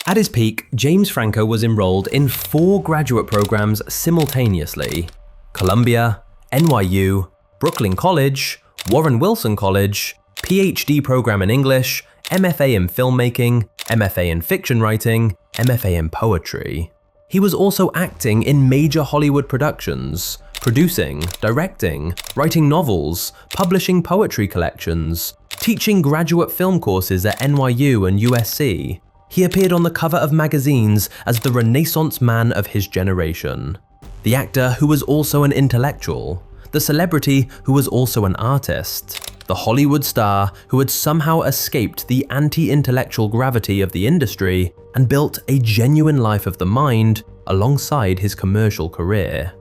At his peak, James Franco was enrolled in 4 graduate programs simultaneously: Columbia, NYU, Brooklyn College, Warren Wilson College, PhD program in English, MFA in filmmaking, MFA in fiction writing, MFA in poetry. He was also acting in major Hollywood productions, producing, directing, writing novels, publishing poetry collections, teaching graduate film courses at NYU and USC. He appeared on the cover of magazines as the Renaissance man of his generation. The actor who was also an intellectual, the celebrity who was also an artist, the Hollywood star who had somehow escaped the anti-intellectual gravity of the industry and built a genuine life of the mind alongside his commercial career.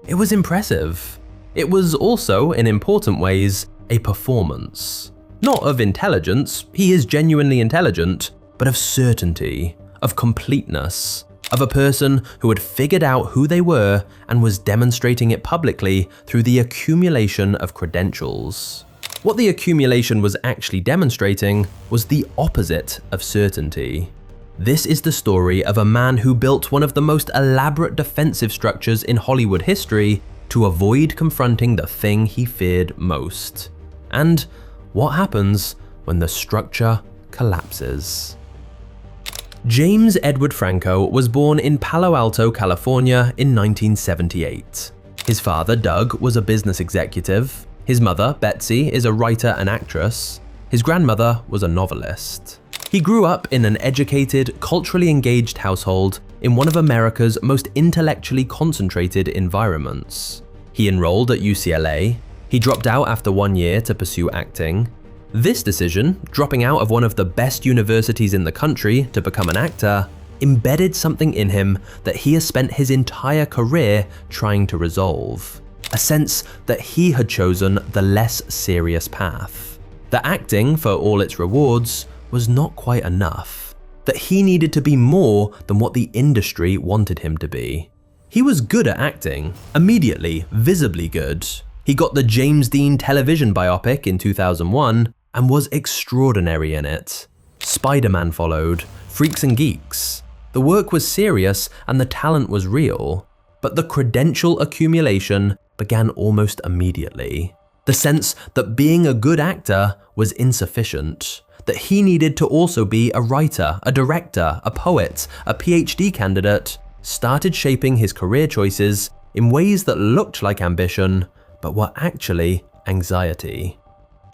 It was impressive. It was also, in important ways, a performance. Not of intelligence, he is genuinely intelligent, but of certainty, of completeness, of a person who had figured out who they were and was demonstrating it publicly through the accumulation of credentials. What the accumulation was actually demonstrating was the opposite of certainty. This is the story of a man who built one of the most elaborate defensive structures in Hollywood history to avoid confronting the thing he feared most. And what happens when the structure collapses? James Edward Franco was born in Palo Alto, California in 1978. His father, Doug, was a business executive. His mother, Betsy, is a writer and actress. His grandmother was a novelist. He grew up in an educated, culturally engaged household in one of America's most intellectually concentrated environments. He enrolled at UCLA. He dropped out after 1 year to pursue acting. This decision, dropping out of one of the best universities in the country to become an actor, embedded something in him that he has spent his entire career trying to resolve. A sense that he had chosen the less serious path. That acting, for all its rewards, was not quite enough. That he needed to be more than what the industry wanted him to be. He was good at acting, immediately, visibly good. He got the James Dean television biopic in 2001 and was extraordinary in it. Spider-Man followed, Freaks and Geeks. The work was serious and the talent was real, but the credential accumulation began almost immediately. The sense that being a good actor was insufficient, that he needed to also be a writer, a director, a poet, a PhD candidate, started shaping his career choices in ways that looked like ambition, but were actually anxiety.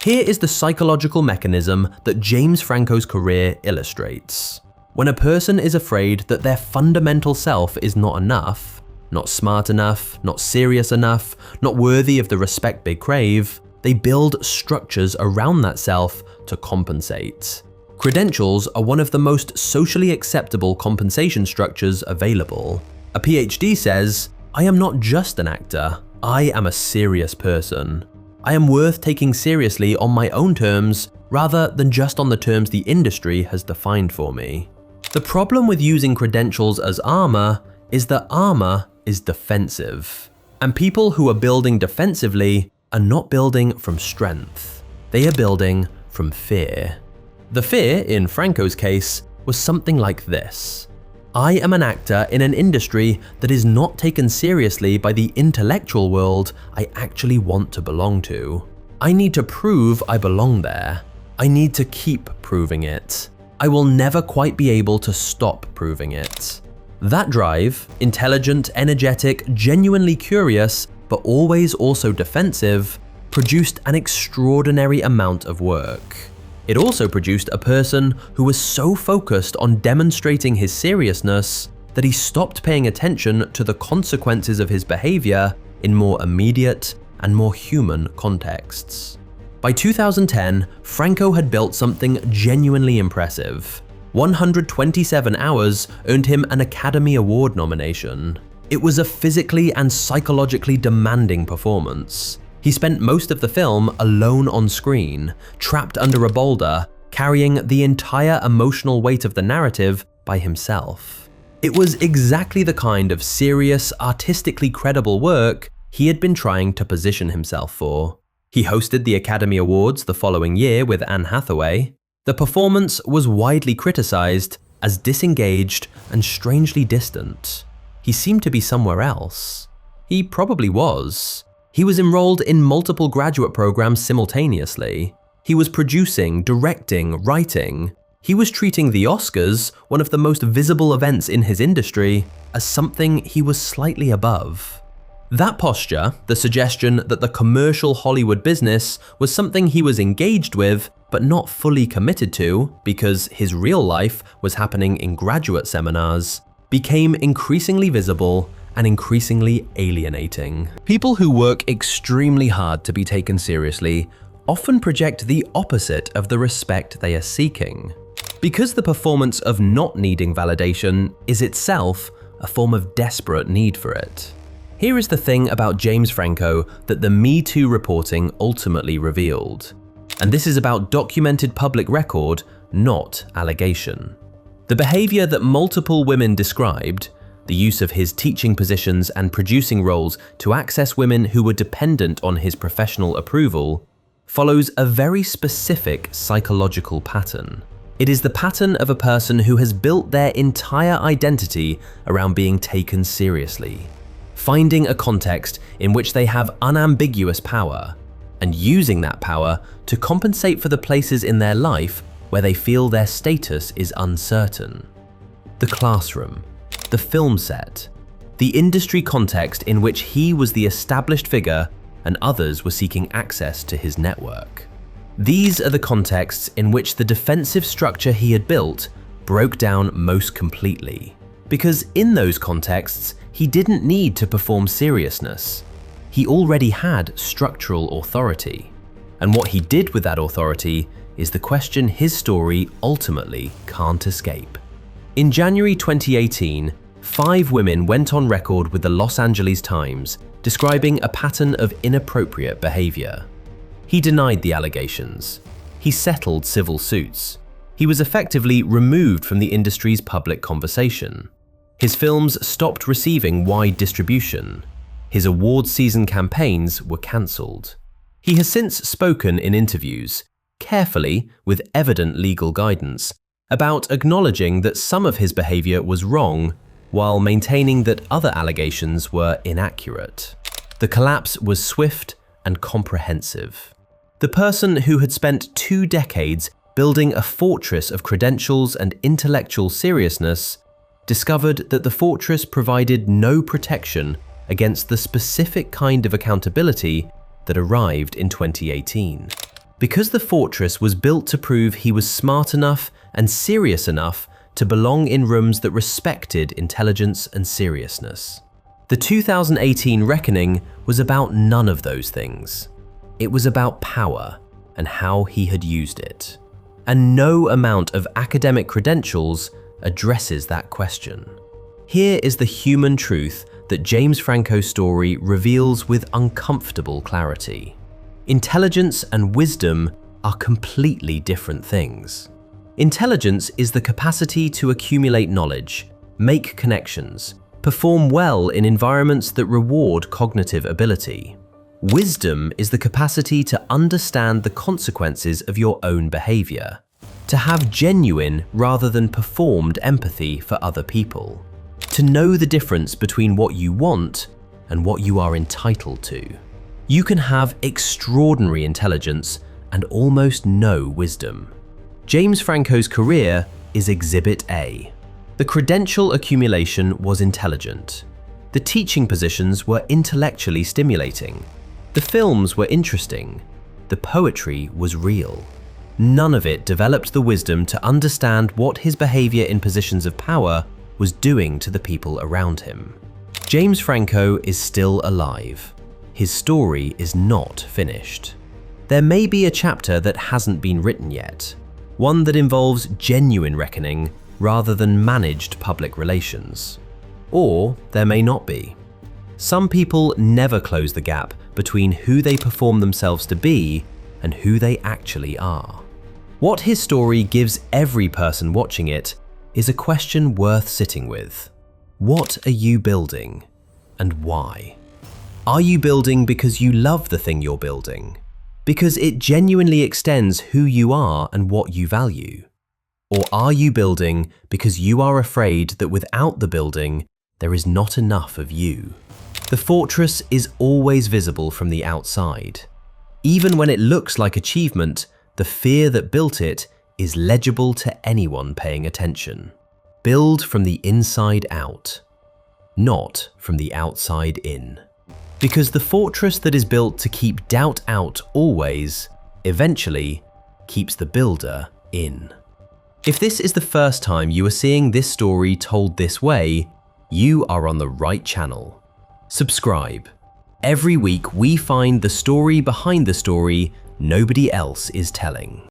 Here is the psychological mechanism that James Franco's career illustrates. When a person is afraid that their fundamental self is not enough, not smart enough, not serious enough, not worthy of the respect they crave, they build structures around that self to compensate. Credentials are one of the most socially acceptable compensation structures available. A PhD says, "I am not just an actor, I am a serious person. I am worth taking seriously on my own terms rather than just on the terms the industry has defined for me." The problem with using credentials as armor is that armor is defensive, and people who are building defensively are not building from strength. They are building from fear. The fear, in Franco's case, was something like this. I am an actor in an industry that is not taken seriously by the intellectual world I actually want to belong to. I need to prove I belong there. I need to keep proving it. I will never quite be able to stop proving it. That drive, intelligent, energetic, genuinely curious, but always also defensive, produced an extraordinary amount of work. It also produced a person who was so focused on demonstrating his seriousness that he stopped paying attention to the consequences of his behavior in more immediate and more human contexts. By 2010, Franco had built something genuinely impressive. 127 hours earned him an Academy Award nomination. It was a physically and psychologically demanding performance. He spent most of the film alone on screen, trapped under a boulder, carrying the entire emotional weight of the narrative by himself. It was exactly the kind of serious, artistically credible work he had been trying to position himself for. He hosted the Academy Awards the following year with Anne Hathaway. The performance was widely criticized, as disengaged and strangely distant. He seemed to be somewhere else. He probably was. He was enrolled in multiple graduate programs simultaneously. He was producing, directing, writing. He was treating the Oscars, one of the most visible events in his industry, as something he was slightly above. That posture, the suggestion that the commercial Hollywood business was something he was engaged with but not fully committed to because his real life was happening in graduate seminars, became increasingly visible and increasingly alienating. People who work extremely hard to be taken seriously often project the opposite of the respect they are seeking, because the performance of not needing validation is itself a form of desperate need for it. Here is the thing about James Franco that the Me Too reporting ultimately revealed. And this is about documented public record, not allegation. The behavior that multiple women described, the use of his teaching positions and producing roles to access women who were dependent on his professional approval, follows a very specific psychological pattern. It is the pattern of a person who has built their entire identity around being taken seriously, finding a context in which they have unambiguous power, and using that power to compensate for the places in their life where they feel their status is uncertain. The classroom, the film set, the industry context in which he was the established figure and others were seeking access to his network. These are the contexts in which the defensive structure he had built broke down most completely. Because in those contexts, he didn't need to perform seriousness. He already had structural authority. And what he did with that authority is the question his story ultimately can't escape. In January 2018, 5 women went on record with the Los Angeles Times describing a pattern of inappropriate behavior. He denied the allegations. He settled civil suits. He was effectively removed from the industry's public conversation. His films stopped receiving wide distribution. His awards season campaigns were cancelled. He has since spoken in interviews, carefully, with evident legal guidance, about acknowledging that some of his behavior was wrong, while maintaining that other allegations were inaccurate. The collapse was swift and comprehensive. The person who had spent 2 decades building a fortress of credentials and intellectual seriousness discovered that the fortress provided no protection against the specific kind of accountability that arrived in 2018. Because the fortress was built to prove he was smart enough and serious enough to belong in rooms that respected intelligence and seriousness. The 2018 reckoning was about none of those things. It was about power and how he had used it. And no amount of academic credentials addresses that question. Here is the human truth that James Franco's story reveals with uncomfortable clarity. Intelligence and wisdom are completely different things. Intelligence is the capacity to accumulate knowledge, make connections, perform well in environments that reward cognitive ability. Wisdom is the capacity to understand the consequences of your own behavior, to have genuine rather than performed empathy for other people, to know the difference between what you want and what you are entitled to. You can have extraordinary intelligence and almost no wisdom. James Franco's career is Exhibit A. The credential accumulation was intelligent. The teaching positions were intellectually stimulating. The films were interesting. The poetry was real. None of it developed the wisdom to understand what his behavior in positions of power was doing to the people around him. James Franco is still alive. His story is not finished. There may be a chapter that hasn't been written yet, one that involves genuine reckoning rather than managed public relations. Or there may not be. Some people never close the gap between who they perform themselves to be and who they actually are. What his story gives every person watching it is a question worth sitting with. What are you building, and why? Are you building because you love the thing you're building? Because it genuinely extends who you are and what you value? Or are you building because you are afraid that without the building, there is not enough of you? The fortress is always visible from the outside. Even when it looks like achievement, the fear that built it is legible to anyone paying attention. Build from the inside out, not from the outside in. Because the fortress that is built to keep doubt out always, eventually, keeps the builder in. If this is the first time you are seeing this story told this way, you are on the right channel. Subscribe. Every week we find the story behind the story nobody else is telling.